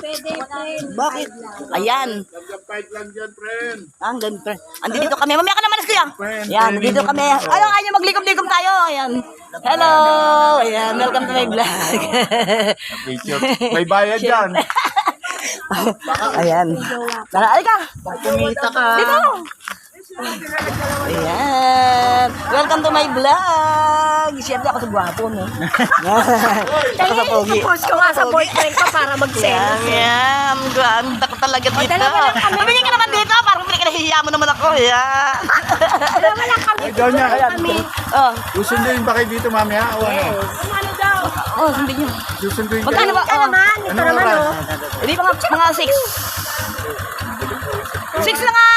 Bakit? Ayan. Fight lang dyan, friend. Hanggang friend. Andito kami. Mamaya ka naman, kuya. Friend, Ayan, dito kami. Ano, ayaw maglikom-likom tayo. Ayan. Hello. Ayan, welcome to my vlog. Picture. May bayad dyan. Ayan. Tara, alika. Kumita ka. Dito. Ayan. Welcome to my vlog. Siyempre ako sa gwapo, no? Ako sa pogi. Post ko nga sa boyfriend ko para mag-send. Ayan. Ganda ko talaga dito. Tumingin ka naman dito. Parang pinakinahiya mo naman ako. Ayan. Dalawa lang kami. Ikaw niya. Oh. Susunduin ba kayo dito mamaya? O ano? Oh, sundin nyo. Susunduin kayo. Magkano ba? Ito naman. Ito Anong naman, oras? oh. Hindi mga 6. 6 na nga.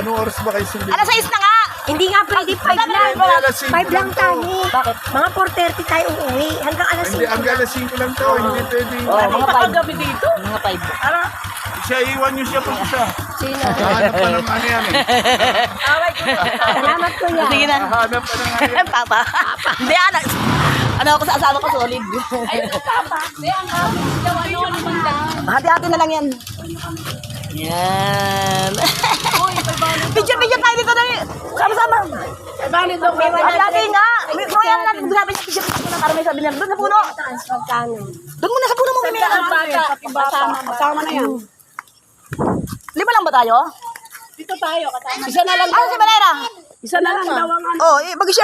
Anong oras ba kayo sunduin? Alas 6 na nga. Hindi nga pwede 5 lang. Hindi, alas 5 5 lang tayo. Bakit? Mga 4:30 tayo uuwi. Hanggang alas 5. Hindi, ang alas 5 lang to. Hindi pwede. Oh, mga 5. dito? Mga 5. Siya, iwan niyo siya pag isa. Sino? Hanap pa ng ano yan eh. Salamat ko yan. Sige na. Hanap pa ng ano yan. Papa. Hindi, anak. Ano ako sa asawa ko, solid. Hati-hati na lang yan. Yan. Picture tayo dito na. Sama-sama. Hati-hati nga. Kung yan lang, sabi sa picture na para may sabi niya. Doon sa puno. Doon muna sa puno mo. Kasama na yan. 5 lang ba tayo? Dito tayo. Isa na lang. Ano si Valera? Isa na lang daw ang Oh, mag-share.